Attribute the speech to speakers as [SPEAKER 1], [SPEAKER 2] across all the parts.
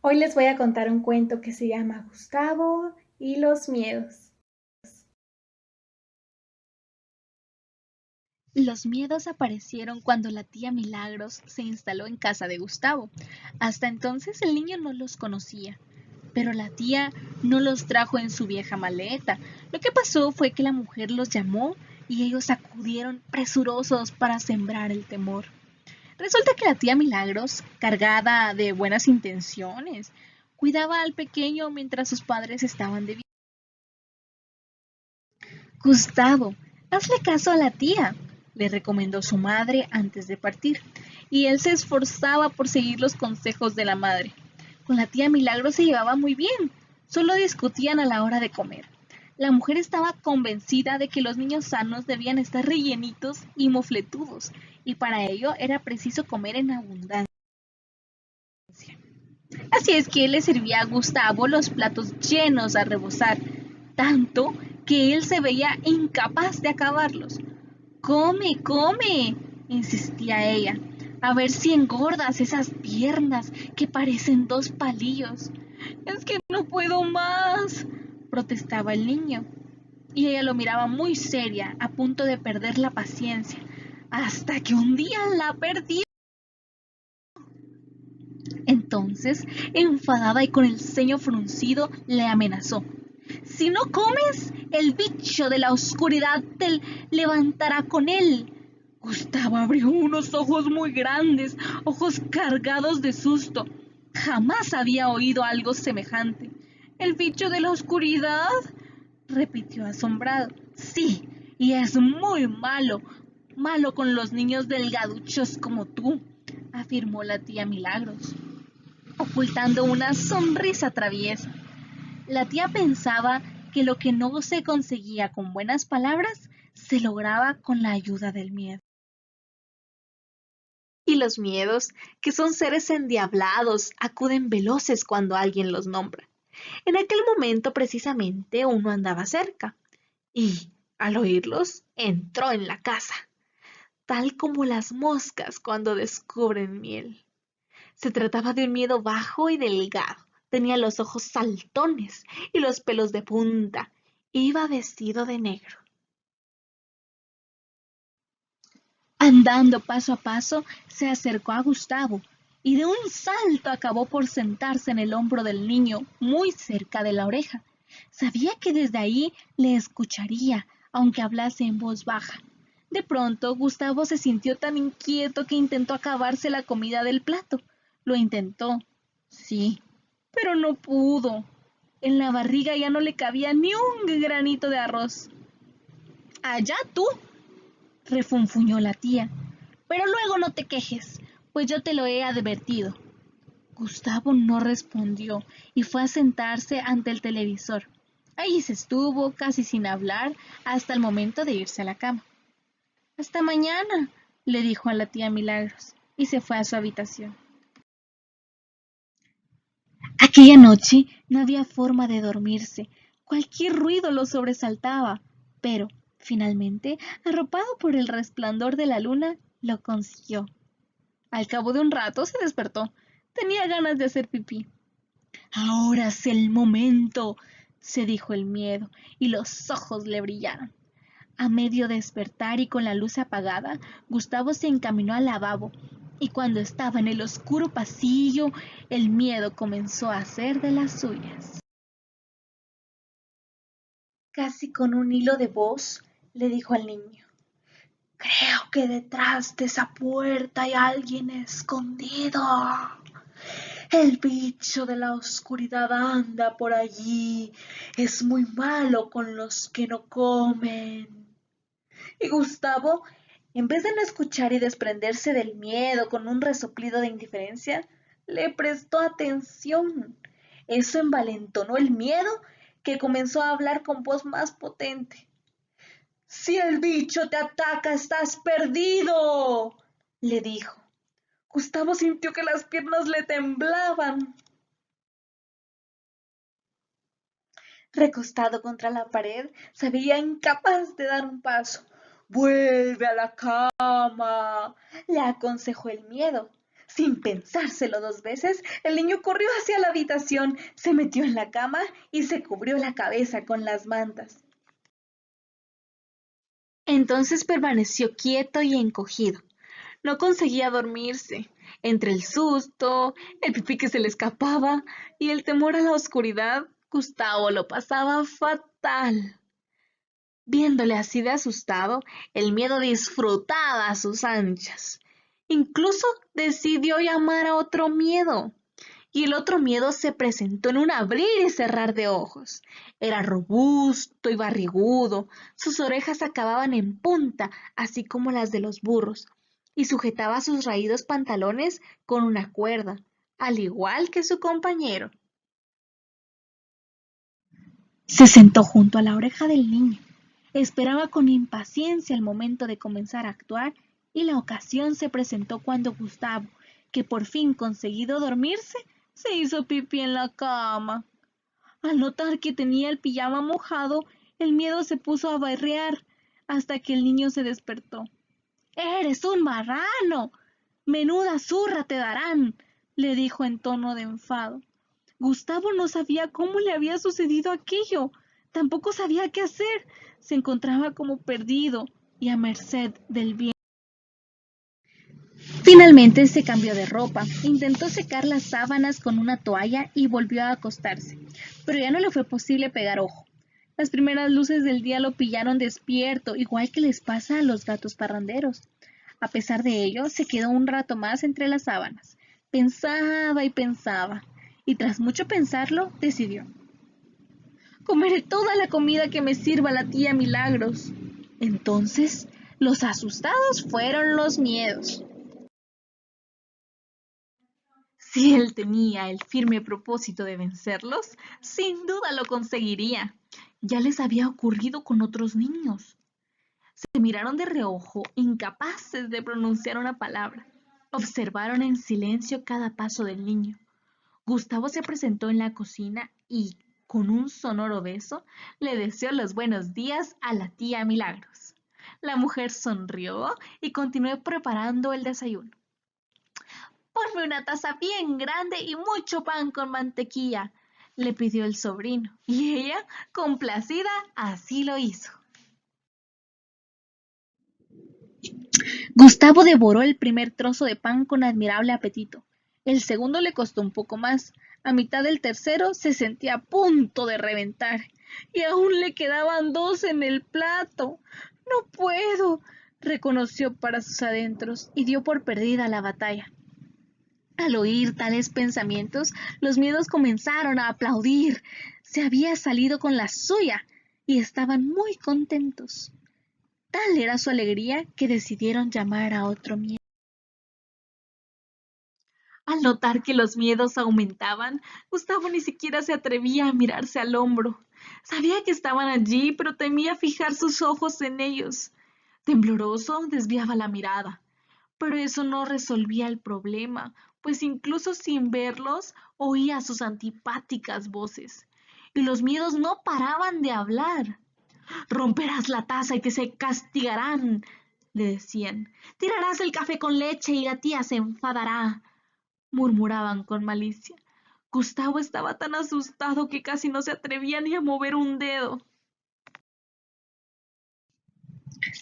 [SPEAKER 1] Hoy les voy a contar un cuento que se llama Gustavo y los miedos.
[SPEAKER 2] Los miedos aparecieron cuando la tía Milagros se instaló en casa de Gustavo. Hasta entonces el niño no los conocía, pero la tía no los trajo en su vieja maleta. Lo que pasó fue que la mujer los llamó y ellos acudieron presurosos para sembrar el temor. Resulta que la tía Milagros, cargada de buenas intenciones, cuidaba al pequeño mientras sus padres estaban de visita. Gustavo, hazle caso a la tía, le recomendó su madre antes de partir, y él se esforzaba por seguir los consejos de la madre. Con la tía Milagro se llevaba muy bien, solo discutían a la hora de comer. La mujer estaba convencida de que los niños sanos debían estar rellenitos y mofletudos, y para ello era preciso comer en abundancia. Así es que él le servía a Gustavo los platos llenos a rebosar, tanto que él se veía incapaz de acabarlos. Come, come, insistía ella, a ver si engordas esas piernas que parecen dos palillos. Es que no puedo más, protestaba el niño, y ella lo miraba muy seria, a punto de perder la paciencia, hasta que un día la perdió. Entonces, enfadada y con el ceño fruncido, le amenazó. Si no comes, el bicho de la oscuridad te levantará con él. Gustavo abrió unos ojos muy grandes, ojos cargados de susto. Jamás había oído algo semejante. ¿El bicho de la oscuridad? Repitió asombrado. Sí, y es muy malo, malo con los niños delgaduchos como tú, afirmó la tía Milagros, ocultando una sonrisa traviesa. La tía pensaba que lo que no se conseguía con buenas palabras se lograba con la ayuda del miedo. Y los miedos, que son seres endiablados, acuden veloces cuando alguien los nombra. En aquel momento precisamente uno andaba cerca y, al oírlos, entró en la casa, tal como las moscas cuando descubren miel. Se trataba de un miedo bajo y delgado. Tenía los ojos saltones y los pelos de punta. Iba vestido de negro. Andando paso a paso, se acercó a Gustavo y de un salto acabó por sentarse en el hombro del niño, muy cerca de la oreja. Sabía que desde ahí le escucharía, aunque hablase en voz baja. De pronto, Gustavo se sintió tan inquieto que intentó acabarse la comida del plato. Lo intentó, sí, pero no pudo. En la barriga ya no le cabía ni un granito de arroz. Allá tú, refunfuñó la tía. Pero luego no te quejes, pues yo te lo he advertido. Gustavo no respondió y fue a sentarse ante el televisor. Allí se estuvo, casi sin hablar, hasta el momento de irse a la cama. Hasta mañana, le dijo a la tía Milagros, y se fue a su habitación. Aquella noche no había forma de dormirse. Cualquier ruido lo sobresaltaba, pero, finalmente, arropado por el resplandor de la luna, lo consiguió. Al cabo de un rato se despertó. Tenía ganas de hacer pipí. Ahora es el momento, se dijo el miedo, y los ojos le brillaron. A medio despertar y con la luz apagada, Gustavo se encaminó al lavabo, y cuando estaba en el oscuro pasillo, el miedo comenzó a hacer de las suyas. Casi con un hilo de voz, le dijo al niño: creo que detrás de esa puerta hay alguien escondido. El bicho de la oscuridad anda por allí. Es muy malo con los que no comen. Y Gustavo, en vez de no escuchar y desprenderse del miedo con un resoplido de indiferencia, le prestó atención. Eso envalentonó el miedo, que comenzó a hablar con voz más potente. Si el bicho te ataca, estás perdido, le dijo. Gustavo sintió que las piernas le temblaban. Recostado contra la pared, se veía incapaz de dar un paso. Vuelve a la cama, le aconsejó el miedo. Sin pensárselo 2 veces, el niño corrió hacia la habitación, se metió en la cama y se cubrió la cabeza con las mantas. Entonces permaneció quieto y encogido. No conseguía dormirse. Entre el susto, el pipí que se le escapaba y el temor a la oscuridad, Gustavo lo pasaba fatal. Viéndole así de asustado, el miedo disfrutaba a sus anchas. Incluso decidió llamar a otro miedo. Y el otro miedo se presentó en un abrir y cerrar de ojos. Era robusto y barrigudo, sus orejas acababan en punta, así como las de los burros, y sujetaba sus raídos pantalones con una cuerda, al igual que su compañero. Se sentó junto a la oreja del niño. Esperaba con impaciencia el momento de comenzar a actuar y la ocasión se presentó cuando Gustavo, que por fin conseguido dormirse, se hizo pipí en la cama. Al notar que tenía el pijama mojado, el miedo se puso a berrear hasta que el niño se despertó. ¡Eres un marrano! ¡Menuda zurra te darán!, le dijo en tono de enfado. Gustavo no sabía cómo le había sucedido aquello. Tampoco sabía qué hacer. Se encontraba como perdido y a merced del viento. Finalmente se cambió de ropa, intentó secar las sábanas con una toalla y volvió a acostarse, pero ya no le fue posible pegar ojo. Las primeras luces del día lo pillaron despierto, igual que les pasa a los gatos parranderos. A pesar de ello, se quedó un rato más entre las sábanas. Pensaba y pensaba, y tras mucho pensarlo, decidió: comeré toda la comida que me sirva la tía Milagros. Entonces, los asustados fueron los miedos. Si él tenía el firme propósito de vencerlos, sin duda lo conseguiría. Ya les había ocurrido con otros niños. Se miraron de reojo, incapaces de pronunciar una palabra. Observaron en silencio cada paso del niño. Gustavo se presentó en la cocina y, con un sonoro beso, le deseó los buenos días a la tía Milagros. La mujer sonrió y continuó preparando el desayuno. Ponme una taza bien grande y mucho pan con mantequilla, le pidió el sobrino, y ella, complacida, así lo hizo. Gustavo devoró el primer trozo de pan con admirable apetito. El segundo le costó un poco más. A mitad del tercero se sentía a punto de reventar. Y aún le quedaban 2 en el plato. No puedo, reconoció para sus adentros y dio por perdida la batalla. Al oír tales pensamientos, los miedos comenzaron a aplaudir. Se había salido con la suya y estaban muy contentos. Tal era su alegría que decidieron llamar a otro miedo. Al notar que los miedos aumentaban, Gustavo ni siquiera se atrevía a mirarse al hombro. Sabía que estaban allí, pero temía fijar sus ojos en ellos. Tembloroso, desviaba la mirada. Pero eso no resolvía el problema, pues incluso sin verlos, oía sus antipáticas voces. Y los miedos no paraban de hablar. Romperás la taza y te se castigarán, le decían. Tirarás el café con leche y la tía se enfadará, murmuraban con malicia. Gustavo estaba tan asustado que casi no se atrevía ni a mover un dedo.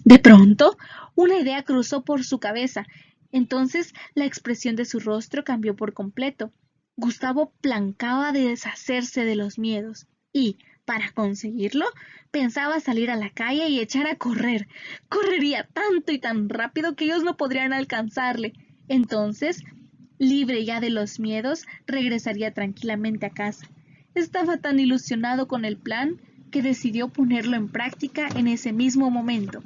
[SPEAKER 2] De pronto, una idea cruzó por su cabeza. Entonces, la expresión de su rostro cambió por completo. Gustavo plancaba de deshacerse de los miedos y, para conseguirlo, pensaba salir a la calle y echar a correr. Correría tanto y tan rápido que ellos no podrían alcanzarle. Entonces, libre ya de los miedos, regresaría tranquilamente a casa. Estaba tan ilusionado con el plan que decidió ponerlo en práctica en ese mismo momento.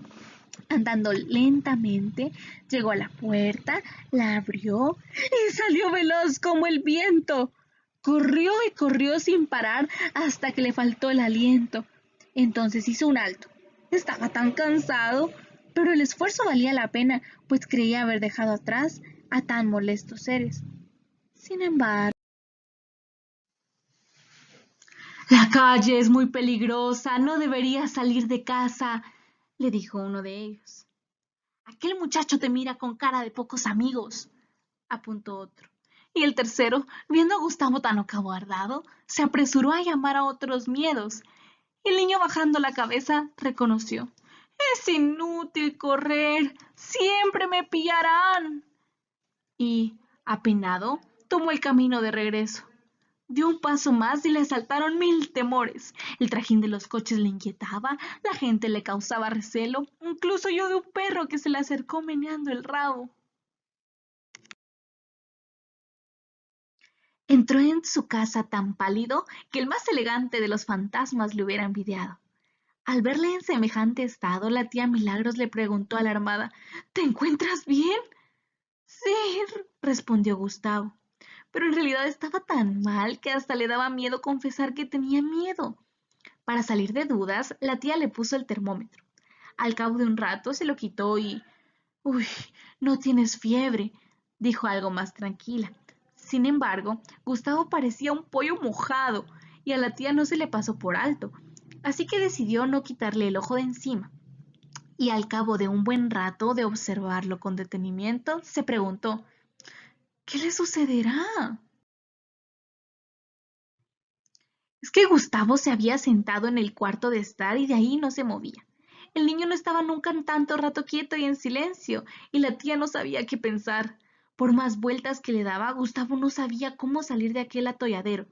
[SPEAKER 2] Andando lentamente, llegó a la puerta, la abrió y salió veloz como el viento. Corrió y corrió sin parar hasta que le faltó el aliento. Entonces hizo un alto. Estaba tan cansado, pero el esfuerzo valía la pena, pues creía haber dejado atrás a tan molestos seres. Sin embargo, la calle es muy peligrosa, no deberías salir de casa, le dijo uno de ellos. Aquel muchacho te mira con cara de pocos amigos, apuntó otro. Y el tercero, viendo a Gustavo tan acobardado, se apresuró a llamar a otros miedos. El niño, bajando la cabeza, reconoció: es inútil correr, siempre me pillarán. Y, apenado, tomó el camino de regreso. Dio un paso más y le asaltaron mil temores. El trajín de los coches le inquietaba, la gente le causaba recelo, incluso oyó de un perro que se le acercó meneando el rabo. Entró en su casa tan pálido que el más elegante de los fantasmas le hubiera envidiado. Al verle en semejante estado, la tía Milagros le preguntó alarmada: ¿te encuentras bien? Sí, respondió Gustavo, pero en realidad estaba tan mal que hasta le daba miedo confesar que tenía miedo. Para salir de dudas, la tía le puso el termómetro. Al cabo de un rato se lo quitó y... Uy, no tienes fiebre, dijo algo más tranquila. Sin embargo, Gustavo parecía un pollo mojado y a la tía no se le pasó por alto, así que decidió no quitarle el ojo de encima. Y al cabo de un buen rato de observarlo con detenimiento, se preguntó: ¿qué le sucederá? Es que Gustavo se había sentado en el cuarto de estar y de ahí no se movía. El niño no estaba nunca en tanto rato quieto y en silencio, y la tía no sabía qué pensar. Por más vueltas que le daba, Gustavo no sabía cómo salir de aquel atolladero.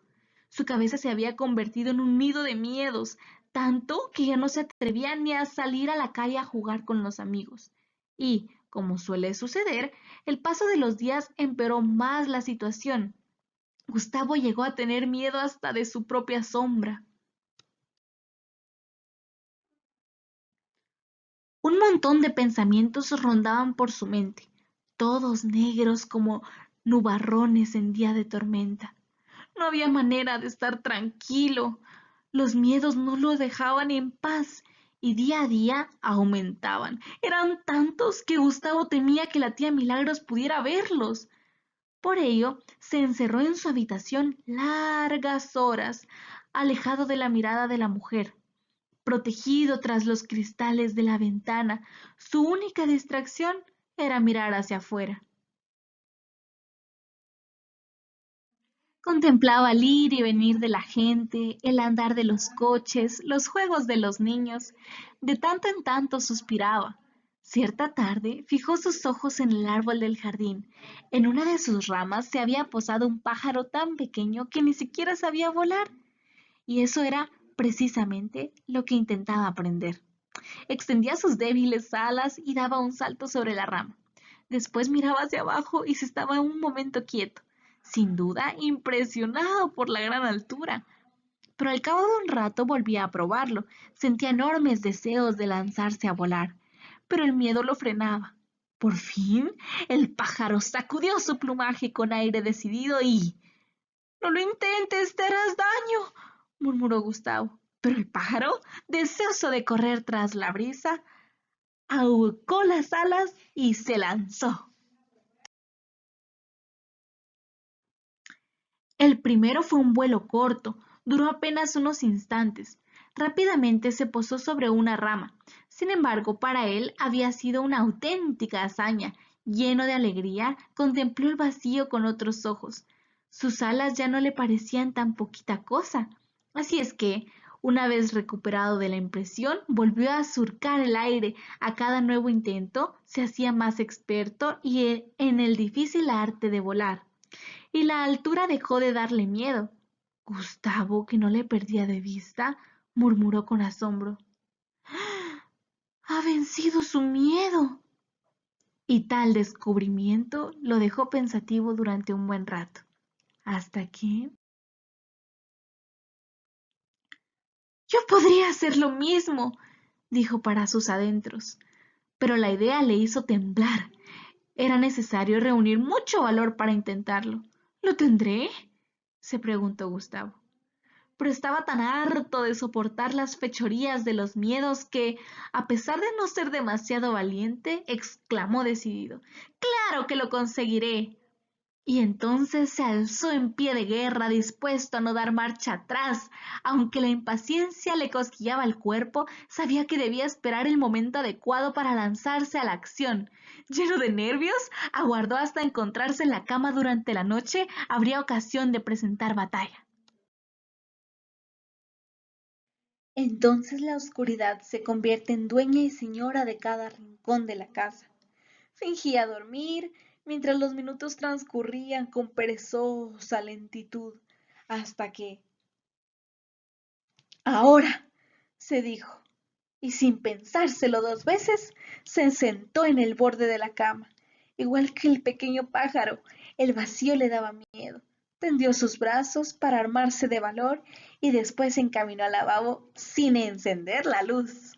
[SPEAKER 2] Su cabeza se había convertido en un nido de miedos, tanto que ya no se atrevía ni a salir a la calle a jugar con los amigos. Y, como suele suceder, el paso de los días empeoró más la situación. Gustavo llegó a tener miedo hasta de su propia sombra. Un montón de pensamientos rondaban por su mente, todos negros como nubarrones en día de tormenta. No había manera de estar tranquilo. Los miedos no lo dejaban en paz y día a día aumentaban. Eran tantos que Gustavo temía que la tía Milagros pudiera verlos. Por ello, se encerró en su habitación largas horas, alejado de la mirada de la mujer, protegido tras los cristales de la ventana. Su única distracción era mirar hacia afuera. Contemplaba el ir y venir de la gente, el andar de los coches, los juegos de los niños. De tanto en tanto suspiraba. Cierta tarde fijó sus ojos en el árbol del jardín. En una de sus ramas se había posado un pájaro tan pequeño que ni siquiera sabía volar. Y eso era precisamente lo que intentaba aprender. Extendía sus débiles alas y daba un salto sobre la rama. Después miraba hacia abajo y se estaba un momento quieto, sin duda impresionado por la gran altura. Pero al cabo de un rato volvía a probarlo. Sentía enormes deseos de lanzarse a volar, pero el miedo lo frenaba. Por fin, el pájaro sacudió su plumaje con aire decidido y... No lo intentes, te harás daño, murmuró Gustavo. Pero el pájaro, deseoso de correr tras la brisa, ahuecó las alas y se lanzó. El primero fue un vuelo corto, duró apenas unos instantes. Rápidamente se posó sobre una rama. Sin embargo, para él había sido una auténtica hazaña. Lleno de alegría, contempló el vacío con otros ojos. Sus alas ya no le parecían tan poquita cosa. Así es que, una vez recuperado de la impresión, volvió a surcar el aire. A cada nuevo intento se hacía más experto y en el difícil arte de volar. Y la altura dejó de darle miedo. Gustavo, que no le perdía de vista, murmuró con asombro: ¡ha vencido su miedo! Y tal descubrimiento lo dejó pensativo durante un buen rato, hasta que... Yo podría hacer lo mismo, dijo para sus adentros, pero la idea le hizo temblar. Era necesario reunir mucho valor para intentarlo. ¿Lo tendré? Se preguntó Gustavo. Pero estaba tan harto de soportar las fechorías de los miedos que, a pesar de no ser demasiado valiente, exclamó decidido: ¡claro que lo conseguiré! Y entonces se alzó en pie de guerra, dispuesto a no dar marcha atrás. Aunque la impaciencia le cosquillaba el cuerpo, sabía que debía esperar el momento adecuado para lanzarse a la acción. Lleno de nervios, aguardó hasta encontrarse en la cama durante la noche, habría ocasión de presentar batalla.
[SPEAKER 1] Entonces la oscuridad se convierte en dueña y señora de cada rincón de la casa. Fingía dormir mientras los minutos transcurrían con perezosa lentitud, hasta que, ahora, se dijo, y sin pensárselo dos veces, se sentó en el borde de la cama. Igual que el pequeño pájaro, el vacío le daba miedo. Tendió sus brazos para armarse de valor y después se encaminó al lavabo sin encender la luz.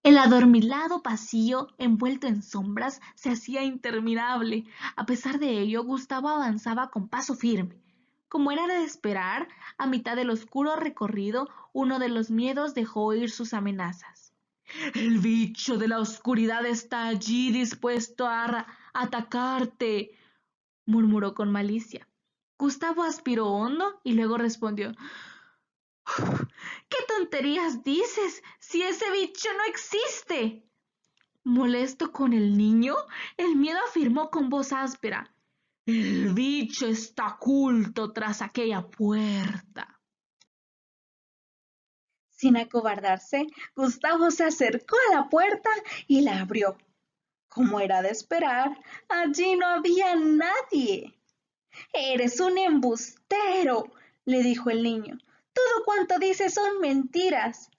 [SPEAKER 2] El adormilado pasillo, envuelto en sombras, se hacía interminable. A pesar de ello, Gustavo avanzaba con paso firme. Como era de esperar, a mitad del oscuro recorrido, uno de los miedos dejó oír sus amenazas. El bicho de la oscuridad está allí dispuesto a atacarte, murmuró con malicia. Gustavo aspiró hondo y luego respondió: ¿Qué tonterías dices? Si ese bicho no existe. Molesto con el niño, el miedo afirmó con voz áspera: El bicho está oculto tras aquella puerta.
[SPEAKER 1] Sin acobardarse, Gustavo se acercó a la puerta y la abrió. Como era de esperar, allí no había nadie. Eres un embustero, le dijo el niño. Todo cuanto dices son mentiras.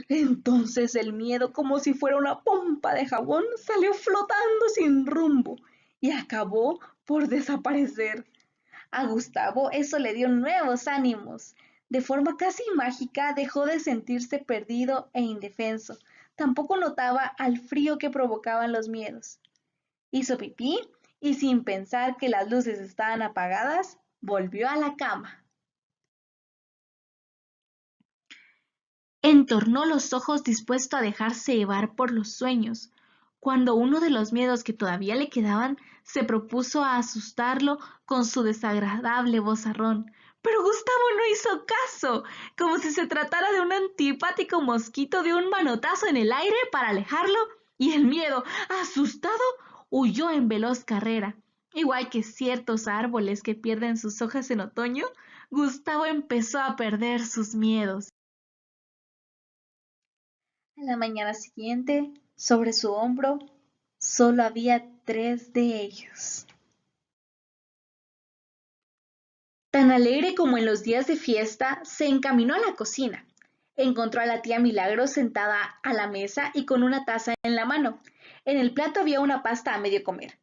[SPEAKER 1] Entonces el miedo, como si fuera una pompa de jabón, salió flotando sin rumbo y acabó por desaparecer. A Gustavo eso le dio nuevos ánimos. De forma casi mágica dejó de sentirse perdido e indefenso. Tampoco notaba al frío que provocaban los miedos. Hizo pipí y sin pensar que las luces estaban apagadas, volvió a la cama.
[SPEAKER 2] Entornó los ojos dispuesto a dejarse llevar por los sueños, cuando uno de los miedos que todavía le quedaban se propuso a asustarlo con su desagradable vozarrón. Pero Gustavo no hizo caso, como si se tratara de un antipático mosquito de un manotazo en el aire para alejarlo, y el miedo, asustado, huyó en veloz carrera. Igual que ciertos árboles que pierden sus hojas en otoño, Gustavo empezó a perder sus miedos.
[SPEAKER 1] A la mañana siguiente, sobre su hombro, solo había 3 de ellos. Tan alegre como en los días de fiesta, se encaminó a la cocina. Encontró a la tía Milagros sentada a la mesa y con una taza en la mano. En el plato había una pasta a medio comer.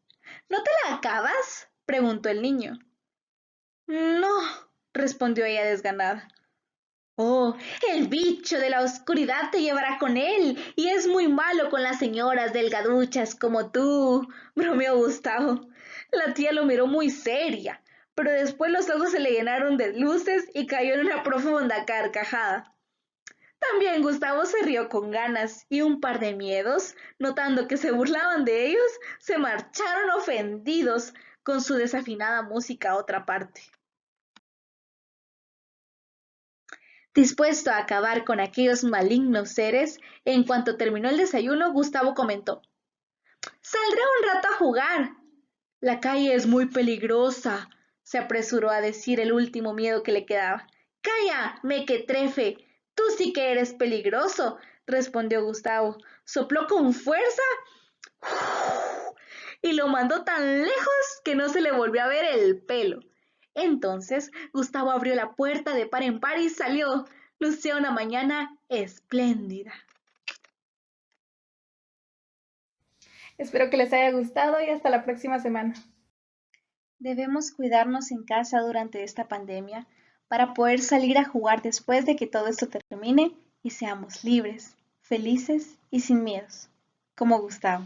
[SPEAKER 1] ¿No te la acabas?, preguntó el niño. No, respondió ella desganada. Oh, el bicho de la oscuridad te llevará con él, y es muy malo con las señoras delgaduchas como tú, bromeó Gustavo. La tía lo miró muy seria, pero después los ojos se le llenaron de luces y cayó en una profunda carcajada. También Gustavo se rió con ganas, y un par de miedos, notando que se burlaban de ellos, se marcharon ofendidos con su desafinada música a otra parte. Dispuesto a acabar con aquellos malignos seres, en cuanto terminó el desayuno, Gustavo comentó: Saldré un rato a jugar. La calle es muy peligrosa, se apresuró a decir el último miedo que le quedaba. Calla, mequetrefe, tú sí que eres peligroso, respondió Gustavo. Sopló con fuerza y lo mandó tan lejos que no se le volvió a ver el pelo. Entonces Gustavo abrió la puerta de par en par y salió. Lucía una mañana espléndida. Espero que les haya gustado y hasta la próxima semana. Debemos cuidarnos en casa durante esta pandemia para poder salir a jugar después de que todo esto termine y seamos libres, felices y sin miedos, como Gustavo.